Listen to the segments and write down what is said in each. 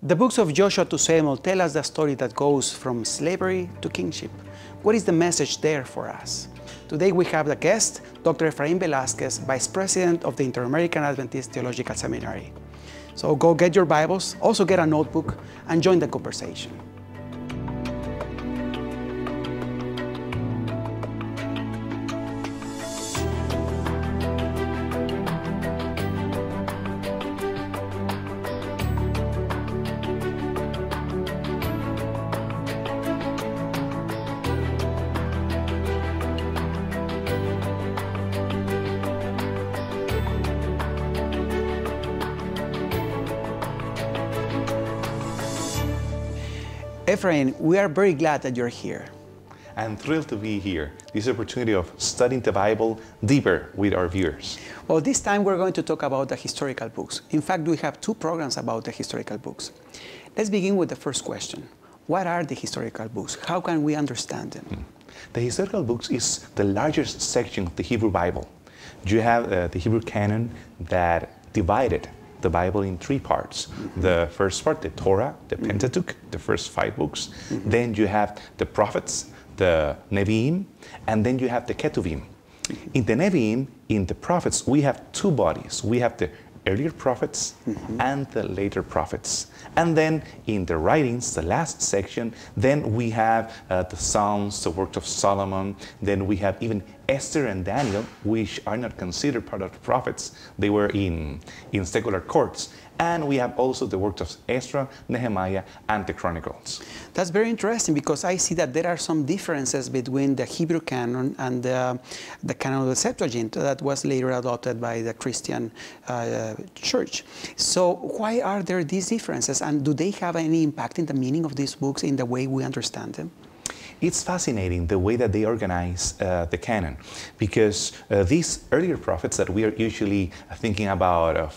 The books of Joshua to Samuel tell us the story that goes from slavery to kingship. What is the message there for us? Today we have the guest, Dr. Efraín Velázquez, Vice President of the Inter-American Adventist Theological Seminary. So go get your Bibles, also get a notebook, and join the conversation. Efraín, we are very glad that you're here. I'm thrilled to be here. This opportunity of studying the Bible deeper with our viewers. Well, this time we're going to talk about the historical books. In fact, we have two programs about the historical books. Let's begin with the first question. What are the historical books? How can we understand them? The historical books is the largest section of the Hebrew Bible. You have the Hebrew canon that divided the Bible in three parts. The first part, the Torah, the Pentateuch, the first 5 books. Then you have the prophets, the Nevi'im, and then you have the Ketuvim. In the Nevi'im, in the prophets, we have two bodies. We have the earlier prophets and the later prophets. And then in the writings, the last section, then we have the Psalms, the works of Solomon. Then we have even Esther and Daniel, which are not considered part of the prophets. They were in secular courts. And we have also the works of Ezra, Nehemiah, and the Chronicles. That's very interesting because I see that there are some differences between the Hebrew canon and the canon of the Septuagint that was later adopted by the Christian church. So why are there these differences, and do they have any impact in the meaning of these books in the way we understand them? It's fascinating the way that they organize the canon, because these earlier prophets that we are usually thinking about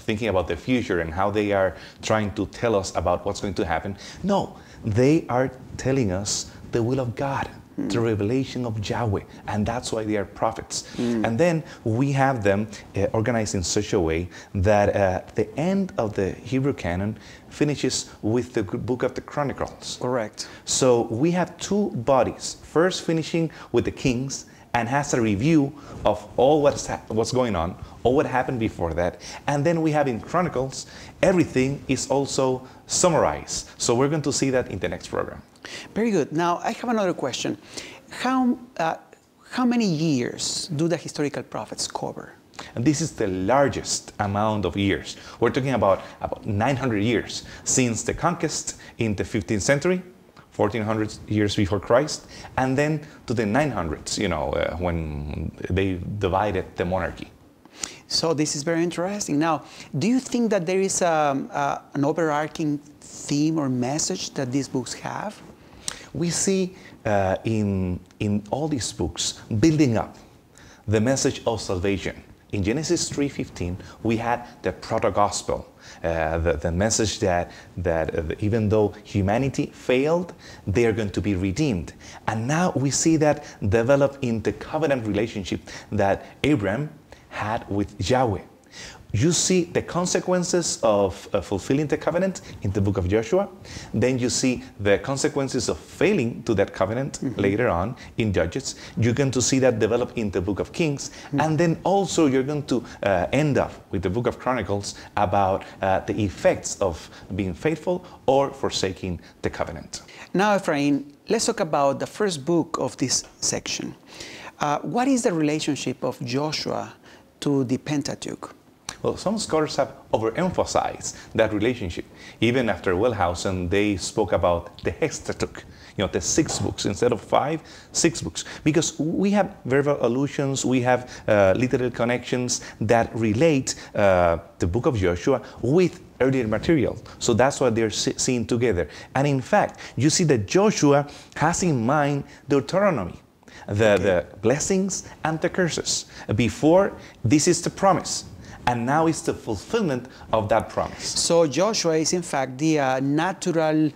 thinking about the future and how they are trying to tell us about what's going to happen. No, they are telling us the will of God, the revelation of Yahweh, and that's why they are prophets. And then we have them organized in such a way that the end of the Hebrew canon finishes with the book of the Chronicles. Correct. So we have two bodies, first finishing with the kings and has a review of all what's going on, all what happened before that. And then we have in Chronicles, everything is also summarized. So we're going to see that in the next program. Very good. Now, I have another question. How many years do the historical prophets cover? And this is the largest amount of years. We're talking about 900 years since the conquest in the 15th century, 1400 years before Christ, and then to the 900s, when they divided the monarchy. So this is very interesting. Now, do you think that there is an overarching theme or message that these books have? We see in all these books building up the message of salvation. In Genesis 3:15, we had the proto-gospel, the message that even though humanity failed, they are going to be redeemed. And now we see that develop in the covenant relationship that Abraham had with Yahweh. You see the consequences of fulfilling the covenant in the book of Joshua. Then you see the consequences of failing to that covenant later on in Judges. You're going to see that develop in the book of Kings. And then also you're going to end up with the book of Chronicles about the effects of being faithful or forsaking the covenant. Now, Efraín, let's talk about the first book of this section. What is the relationship of Joshua to the Pentateuch? Well, some scholars have overemphasized that relationship. Even after Wellhausen, they spoke about the Hextateuch, the 6 books instead of 5, 6 books. Because we have verbal allusions, we have literal connections that relate the book of Joshua with earlier material. So that's why they're seen together. And in fact, you see that Joshua has in mind Deuteronomy, the blessings and the curses. Before, this is the promise. And now it's the fulfillment of that promise. So Joshua is in fact the natural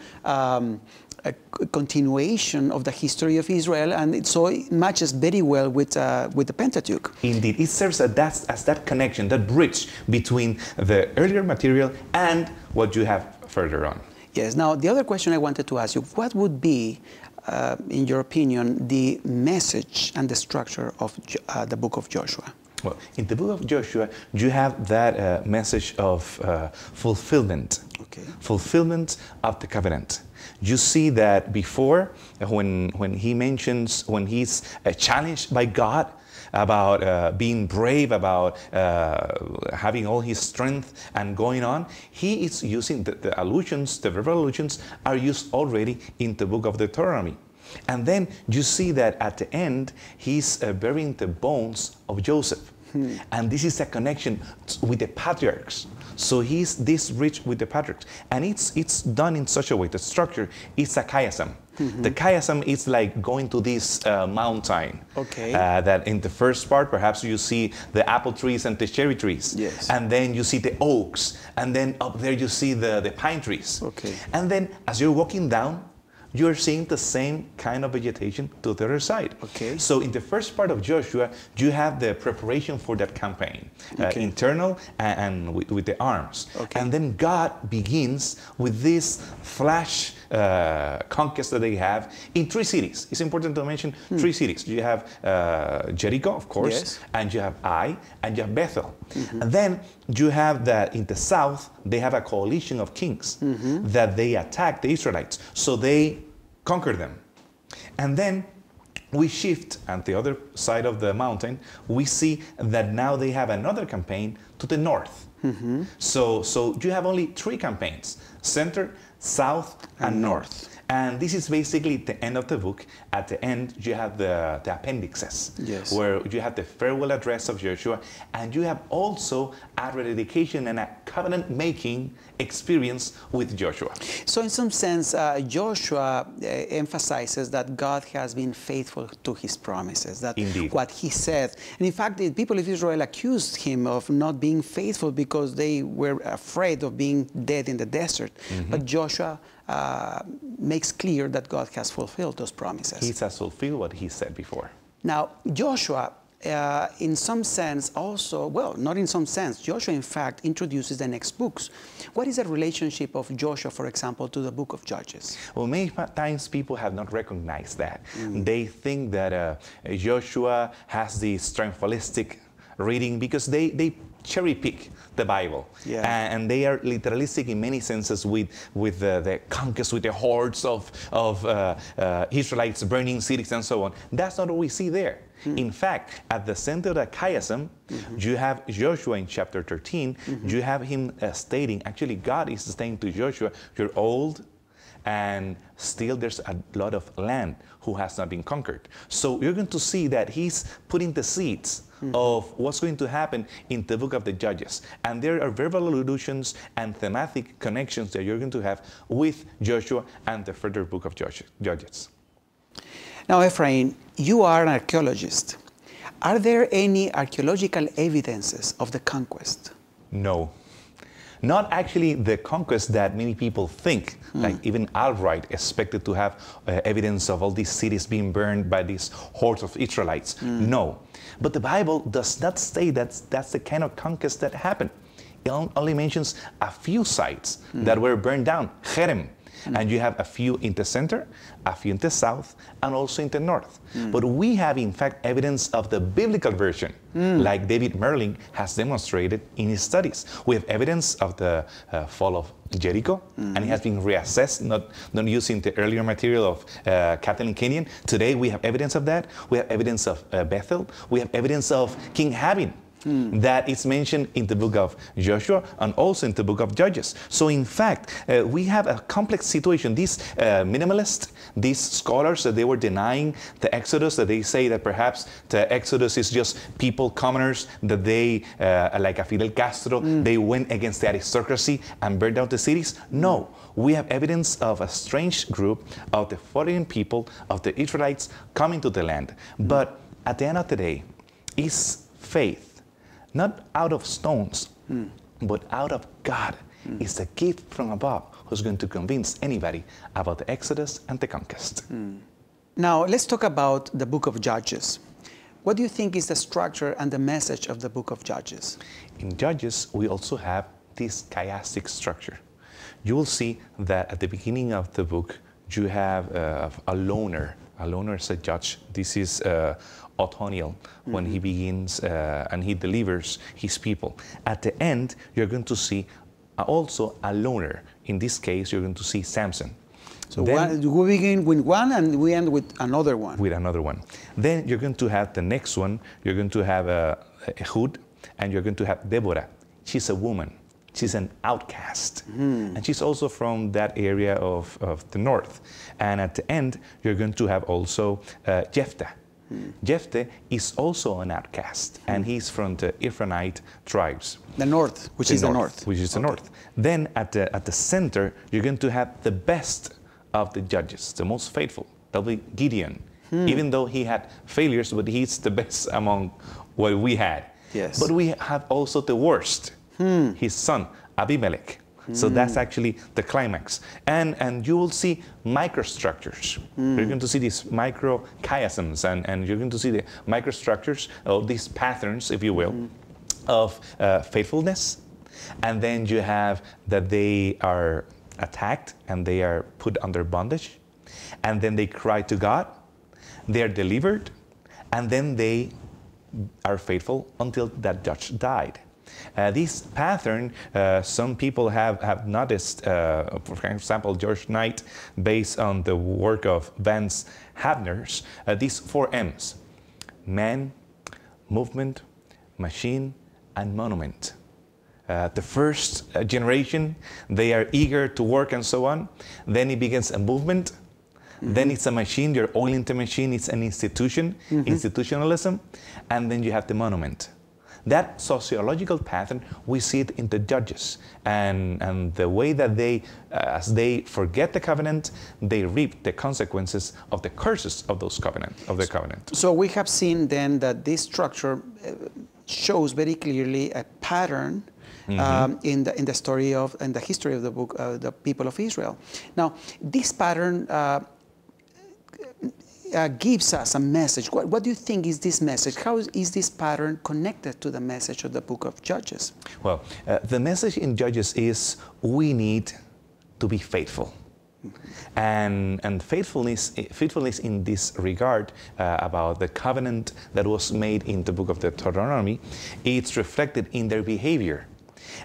continuation of the history of Israel, and so it matches very well with the Pentateuch. Indeed, it serves as that connection, that bridge between the earlier material and what you have further on. Yes. Now, the other question I wanted to ask you, what would be, in your opinion, the message and the structure of the book of Joshua? Well, in the book of Joshua, you have that message of fulfillment, fulfillment of the covenant. You see that before, when he's challenged by God about being brave, about having all his strength and going on, he is using the allusions, the verbal allusions are used already in the book of Deuteronomy. And then you see that at the end, he's burying the bones of Joseph. And this is a connection with the patriarchs. So he's this rich with the patriarchs. And it's done in such a way, the structure is a chiasm. The chiasm is like going to this mountain. That in the first part, perhaps you see the apple trees and the cherry trees. Yes. And then you see the oaks. And then up there you see the pine trees. And then as you're walking down, you're seeing the same kind of vegetation to the other side. So in the first part of Joshua, you have the preparation for that campaign, internal and with the arms. And then God begins with this flash conquest that they have in 3 cities. It's important to mention 3 cities. You have Jericho, of course, and you have Ai, and you have Bethel. And then you have that in the south, they have a coalition of kings that they attack the Israelites. So they conquer them. And then we shift at the other side of the mountain. We see that now they have another campaign to the north. So you have only 3 campaigns: center, south, and north. And this is basically the end of the book. At the end, you have the appendixes, where you have the farewell address of Joshua, and you have also a rededication and a covenant-making experience with Joshua. So in some sense, Joshua emphasizes that God has been faithful to his promises, that what he said. And in fact, the people of Israel accused him of not being faithful because they were afraid of being dead in the desert. But Joshua makes clear that God has fulfilled those promises. He has fulfilled what he said before. Now, Joshua, in some sense also, well, not in some sense, Joshua in fact introduces the next books. What is the relationship of Joshua, for example, to the book of Judges? Well, many times people have not recognized that. They think that Joshua has this triumphalistic reading because they cherry pick the Bible, and they are literalistic in many senses with the conquest, with the hordes of Israelites burning cities and so on. That's not what we see there. In fact, at the center of the chiasm, you have Joshua in chapter 13. You have him stating, actually God is saying to Joshua, you're old, and still there's a lot of land who has not been conquered. So you're going to see that he's putting the seeds of what's going to happen in the book of the Judges. And there are verbal allusions and thematic connections that you're going to have with Joshua and the further book of Judges. Now, Efraín, you are an archaeologist. Are there any archaeological evidences of the conquest? No. Not actually the conquest that many people think, like even Albright expected to have evidence of all these cities being burned by these hordes of Israelites. No. But the Bible does not say that that's the kind of conquest that happened. It only mentions a few sites that were burned down, Jerem. And you have a few in the center, a few in the south, and also in the north. But we have, in fact, evidence of the biblical version, like David Merlin has demonstrated in his studies. We have evidence of the fall of Jericho, and it has been reassessed, not using the earlier material of Kathleen Kenyon. Today, we have evidence of that. We have evidence of Bethel. We have evidence of King Habin. That is mentioned in the book of Joshua and also in the book of Judges. So in fact, we have a complex situation. These minimalists, these scholars, that they were denying the Exodus, that they say that perhaps the Exodus is just people, commoners, that they, like a Fidel Castro, they went against the aristocracy and burned down the cities. No, we have evidence of a strange group of the foreign people, of the Israelites coming to the land. But at the end of the day, is faith, not out of stones, but out of God, It's a gift from above who's going to convince anybody about the Exodus and the conquest. Now, let's talk about the book of Judges. What do you think is the structure and the message of the book of Judges? In Judges, we also have this chiastic structure. You will see that at the beginning of the book, you have a loner. A loner is a judge. This is Othniel when he begins and he delivers his people. At the end, you're going to see also a loner. In this case, you're going to see Samson. So we begin with one and we end with another one. With another one. Then you're going to have the next one. You're going to have Ehud, and you're going to have Deborah. She's a woman. She's an outcast. And she's also from that area of the north. And at the end, you're going to have also Jephthah. Jephthah is also an outcast, and he's from the Ephraimite tribes. The north, which is the north. Which is the north. Then at the center, you're going to have the best of the judges, the most faithful. That'll be Gideon. Even though he had failures, but he's the best among what we had. Yes. But we have also the worst, his son, Abimelech. So that's actually the climax. And you will see microstructures. You're going to see these microchiasms, and you're going to see the microstructures, or these patterns, if you will, of faithfulness. And then you have that they are attacked and they are put under bondage. And then they cry to God. They are delivered. And then they are faithful until that judge died. This pattern, some people have noticed, for example, George Knight, based on the work of Vance Havner's, these 4 M's: man, movement, machine, and monument. The first generation, they are eager to work and so on. Then it begins a movement. Then it's a machine, you're oiling the machine, it's an institution, institutionalism. And then you have the monument. That sociological pattern, we see it in the judges. And the way that they, as they forget the covenant, they reap the consequences of the curses of those the covenant. So we have seen then that this structure shows very clearly a pattern in the story of, in the history of the book, the people of Israel. Now, this pattern gives us a message. What do you think is this message? How is this pattern connected to the message of the book of Judges? Well, the message in Judges is we need to be faithful. And faithfulness in this regard about the covenant that was made in the book of Deuteronomy, it's reflected in their behavior.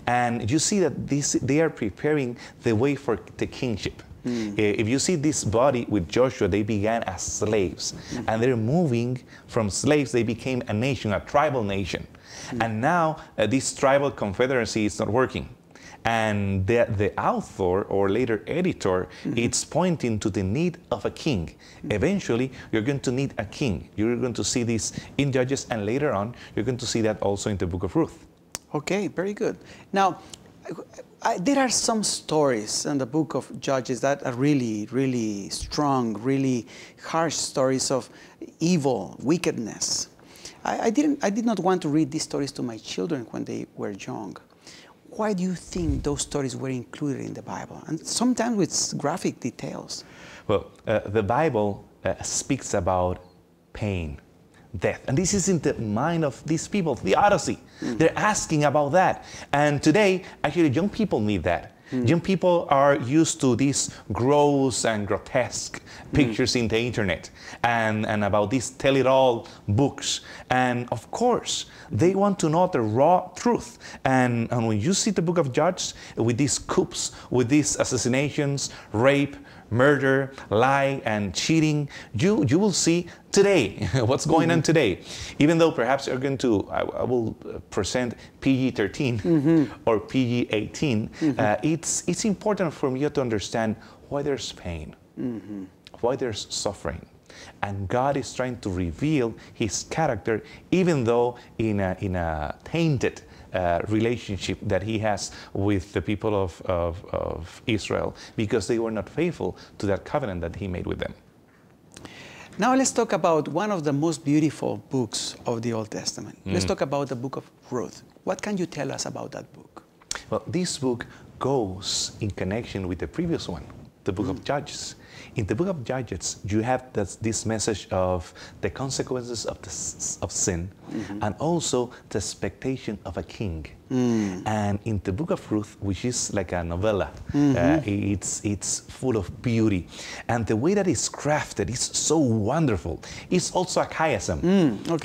And you see that they are preparing the way for the kingship. If you see this body with Joshua, they began as slaves. And they're moving from slaves, they became a nation, a tribal nation. And now this tribal confederacy is not working. And the author, or later editor, it's pointing to the need of a king. Eventually, you're going to need a king. You're going to see this in Judges, and later on, you're going to see that also in the book of Ruth. Okay, very good. Now, there are some stories in the book of Judges that are really, really strong, really harsh stories of evil, wickedness. I did not want to read these stories to my children when they were young. Why do you think those stories were included in the Bible? And sometimes with graphic details. Well, the Bible speaks about pain, death. And this is in the mind of these people, the Odyssey. They're asking about that. And today, actually, young people need that. Young people are used to these gross and grotesque pictures in the internet and about these tell-it-all books. And of course, they want to know the raw truth. And when you see the book of Judges with these coups, with these assassinations, rape, murder, lie, and cheating, you will see today what's going on today. Even though perhaps you're going to, I will present PG-13 or PG-18, it's important for you to understand why there's pain, why there's suffering. And God is trying to reveal His character, even though in a tainted relationship that He has with the people of Israel, because they were not faithful to that covenant that He made with them. Now let's talk about one of the most beautiful books of the Old Testament. Let's talk about the book of Ruth. What can you tell us about that book? Well, this book goes in connection with the previous one, the book of Judges. In the book of Judges, you have this message of the consequences of sin, and also the expectation of a king. And in the book of Ruth, which is like a novella, it's full of beauty. And the way that it's crafted is so wonderful. It's also a chiasm.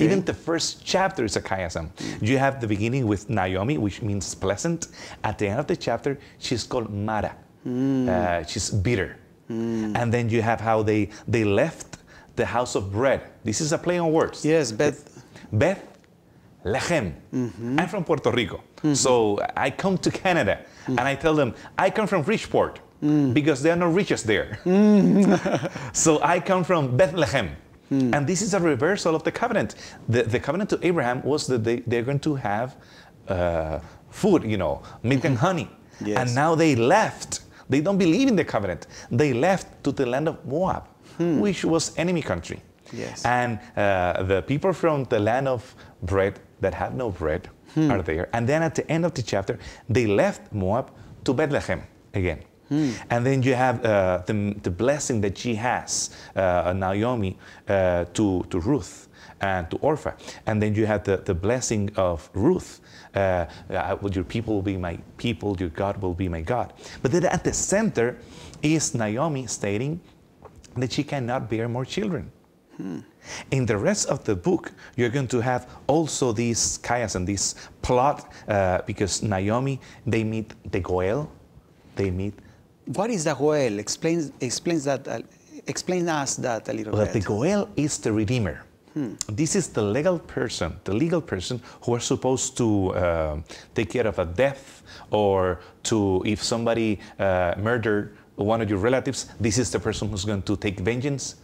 Even the first chapter is a chiasm. You have the beginning with Naomi, which means pleasant. At the end of the chapter, she's called Mara. She's bitter. And then you have how they left the house of bread. This is a play on words. Yes, Lechem. I'm from Puerto Rico. So I come to Canada and I tell them, I come from Bridgeport because there are no riches there. So I come from Bethlehem. And this is a reversal of the covenant. The covenant to Abraham was that they're going to have food, milk and honey. Yes. And now they left. They don't believe in the covenant. They left to the land of Moab, which was enemy country. Yes. And the people from the land of bread that had no bread are there. And then at the end of the chapter, they left Moab to Bethlehem again. And then you have the blessing that she has, Naomi, to Ruth and to Orpha. And then you have the blessing of Ruth. Your people will be my people, your God will be my God. But then at the center is Naomi stating that she cannot bear more children. In the rest of the book, you're going to have also this chiasm, this plot, because Naomi, they meet the Goel, they meet. What is the Goel? Explain us that a little bit. The Goel is the Redeemer. This is the legal person who are supposed to take care of a death, or if somebody murdered one of your relatives, this is the person who's going to take vengeance.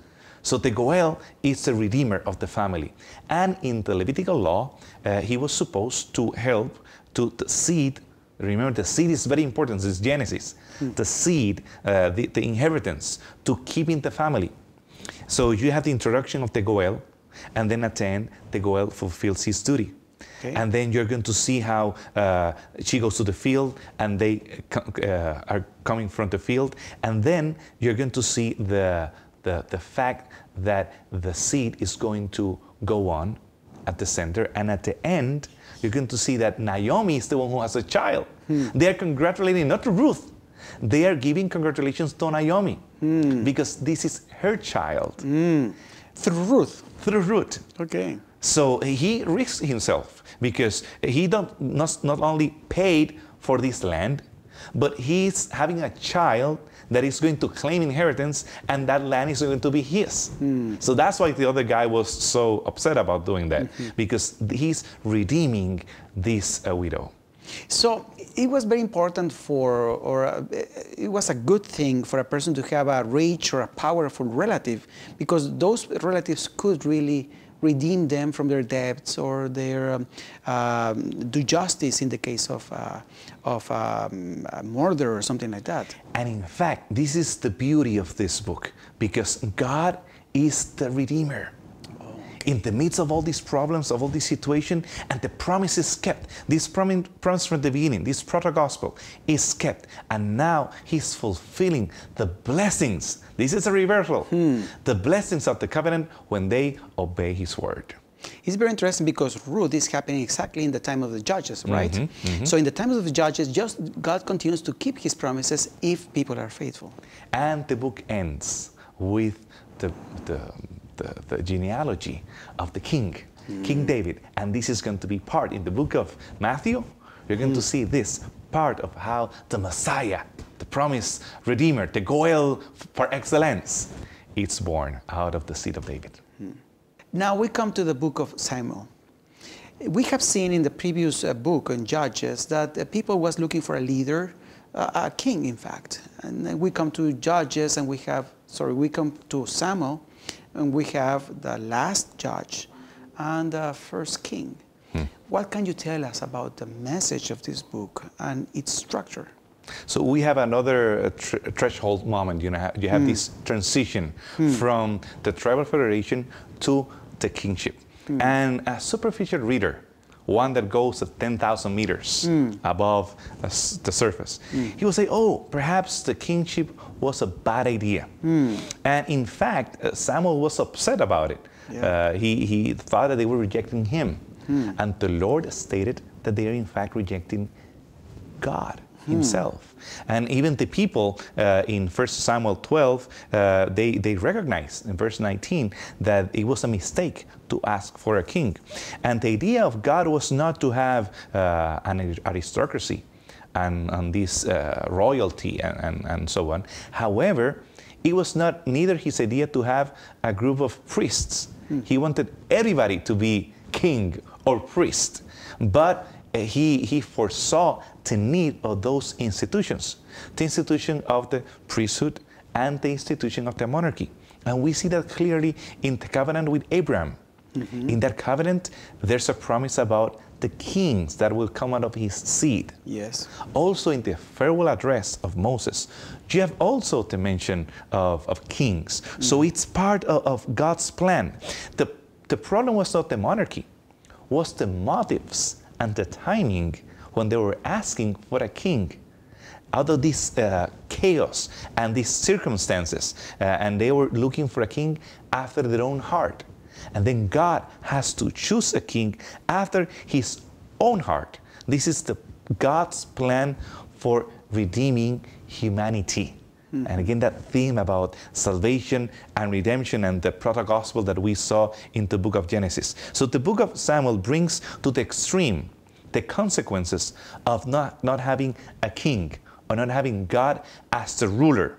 So the Goel is the redeemer of the family. And in the Levitical law, he was supposed to help to the seed. Remember, the seed is very important. This is Genesis. The seed, the inheritance, to keep in the family. So you have the introduction of the Goel, and then at the end, the Goel fulfills his duty. Okay. And then you're going to see how she goes to the field, and they are coming from the field. And then you're going to see the fact that the seed is going to go on at the center. And at the end, you're going to see that Naomi is the one who has a child. They are congratulating not to Ruth. They are giving congratulations to Naomi because this is her child. Through Ruth. Through Ruth. Okay. So he risks himself because he not only paid for this land, but he's having a child that is going to claim inheritance, and that land is going to be his. So that's why the other guy was so upset about doing that, because he's redeeming this widow. So it was very important it was a good thing for a person to have a rich or a powerful relative, because those relatives could really redeem them from their debts, or their do justice in the case of murder or something like that. And in fact, this is the beauty of this book, because God is the Redeemer. In the midst of all these problems, of all this situation, and the promise is kept. This promise from the beginning, this proto-gospel, is kept. And now he's fulfilling the blessings. This is a reversal. The blessings of the covenant when they obey his word. It's very interesting because Ruth is happening exactly in the time of the Judges, right? So in the times of the Judges, God continues to keep his promises if people are faithful. And the book ends with the genealogy of the king, King David. And this is going to be part in the book of Matthew. You're going to see this part of how the Messiah, the promised Redeemer, the Goel par excellence, is born out of the seed of David. Now we come to the book of Samuel. We have seen in the previous book on Judges that people was looking for a leader, a king, in fact. And then we come to Judges, and we come to Samuel, and we have the last judge and the first king. What can you tell us about the message of this book and its structure? So we have another threshold moment. You have this transition from the tribal federation to the kingship. And a superficial reader one that goes at 10,000 meters above the surface. He will say, oh, perhaps the kingship was a bad idea. And in fact, Samuel was upset about it. Yeah. He thought that they were rejecting him. And the Lord stated that they are in fact rejecting God himself. And even the people in 1 Samuel 12, they recognize in verse 19 that it was a mistake to ask for a king. And the idea of God was not to have an aristocracy and this royalty and so on. However, it was not neither his idea to have a group of priests. He wanted everybody to be king or priest. But he foresaw the need of those institutions, the institution of the priesthood and the institution of the monarchy. And we see that clearly in the covenant with Abraham. In that covenant, there's a promise about the kings that will come out of his seed. Yes. Also in the farewell address of Moses, you have also the mention of kings. So it's part of God's plan. The problem was not the monarchy, was the motives and the timing when they were asking for a king. Out of this chaos and these circumstances, and they were looking for a king after their own heart. And then God has to choose a king after his own heart. This is God's plan for redeeming humanity. And again, that theme about salvation and redemption and the proto-gospel that we saw in the book of Genesis. So the book of Samuel brings to the extreme the consequences of not having a king or not having God as the ruler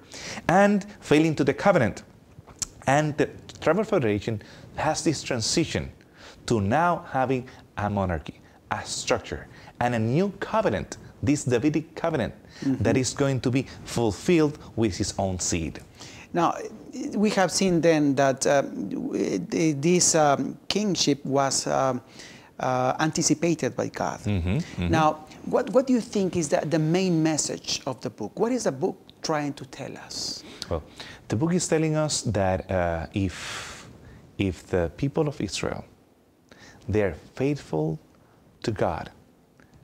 and failing to the covenant. And the Tribal Federation has this transition to now having a monarchy, a structure, and a new covenant, this Davidic covenant, that is going to be fulfilled with his own seed. Now, we have seen then that this kingship was anticipated by God. Now, what do you think is the main message of the book? What is the book trying to tell us? Well, the book is telling us that if the people of Israel, they're faithful to God,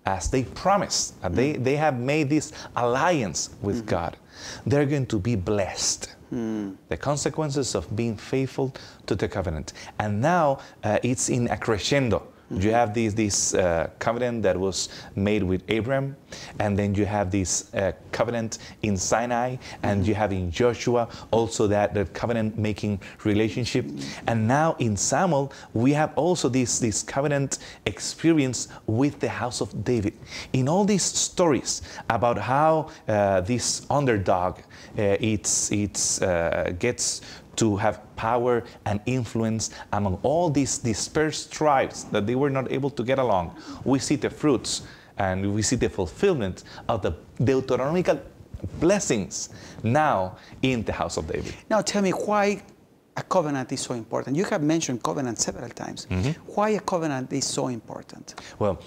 as they promised, they have made this alliance with God, they're going to be blessed. The consequences of being faithful to the covenant. And now it's in a crescendo. You have this covenant that was made with Abraham, and then you have this covenant in Sinai, and you have in Joshua also that covenant-making relationship. And now in Samuel, we have also this covenant experience with the house of David. In all these stories about how this underdog gets to have power and influence among all these dispersed tribes that they were not able to get along, we see the fruits and we see the fulfillment of the Deuteronomical blessings now in the house of David. Now tell me why a covenant is so important. You have mentioned covenant several times. Why a covenant is so important? Well,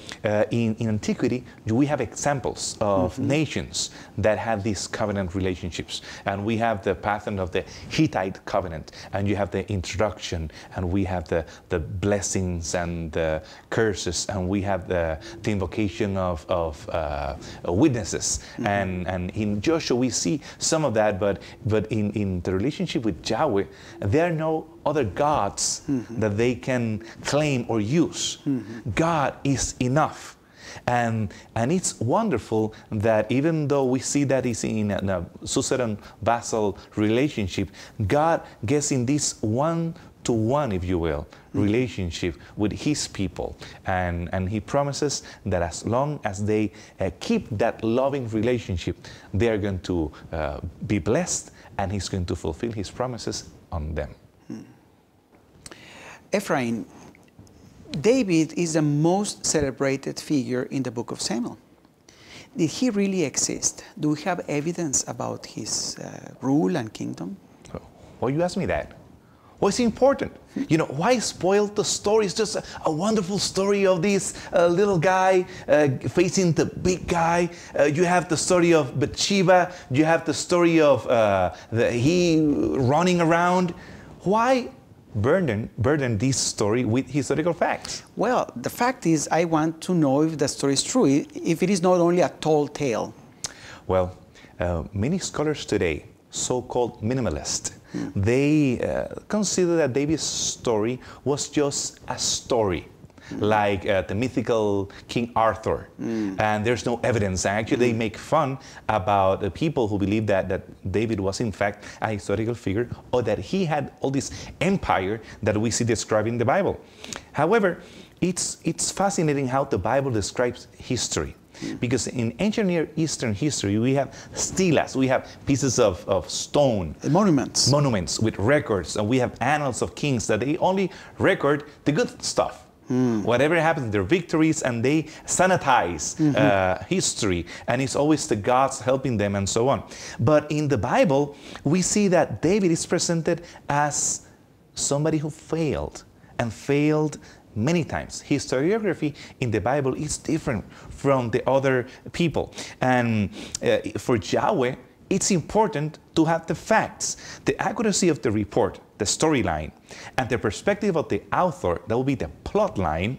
in antiquity, we have examples of nations that had these covenant relationships. And we have the pattern of the Hittite covenant, and you have the introduction, and we have the blessings and the curses, and we have the invocation of witnesses. And in Joshua, we see some of that, but in the relationship with Yahweh, there are no other gods that they can claim or use. God is enough. And it's wonderful that even though we see that it's in a suzerain-vassal relationship, God gets in this one-to-one, if you will, relationship with his people. And he promises that as long as they keep that loving relationship, they are going to be blessed, and he's going to fulfill his promises on them. Efraín, David is the most celebrated figure in the book of Samuel. Did he really exist? Do we have evidence about his rule and kingdom? Why you ask me that? What's important? You know, why spoil the story? It's just a wonderful story of this little guy facing the big guy. You have the story of Bathsheba. You have the story of he running around. Why burden this story with historical facts? Well, the fact is, I want to know if the story is true, if it is not only a tall tale. Well, many scholars today, so-called minimalist, they consider that David's story was just a story, like the mythical King Arthur, and there's no evidence. Actually, they make fun about the people who believe that David was in fact a historical figure, or that he had all this empire that we see described in the Bible. However, it's fascinating how the Bible describes history. Because in ancient Near Eastern history, we have stelas, we have pieces of stone. Monuments with records, and we have annals of kings that they only record the good stuff. Whatever happens, their victories, and they sanitize history, and it's always the gods helping them and so on. But in the Bible, we see that David is presented as somebody who failed, and failed many times. Historiography in the Bible is different from the other people. And for Yahweh, it's important to have the facts, the accuracy of the report, the storyline, and the perspective of the author, that will be the plot line.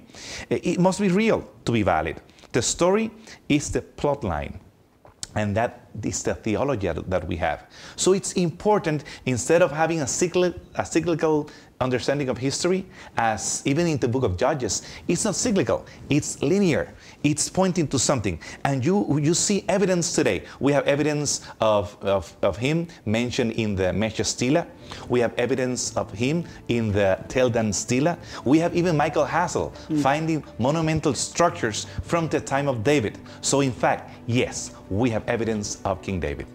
It must be real to be valid. The story is the plot line, and that is the theology that we have. So it's important, instead of having a cyclical understanding of history, as even in the book of Judges, it's not cyclical, it's linear, it's pointing to something. And you see evidence today. We have evidence of him mentioned in the Mesha Stela. We have evidence of him in the Teldan Stela. We have even Michael Hassel finding monumental structures from the time of David. So in fact, yes, we have evidence of King David.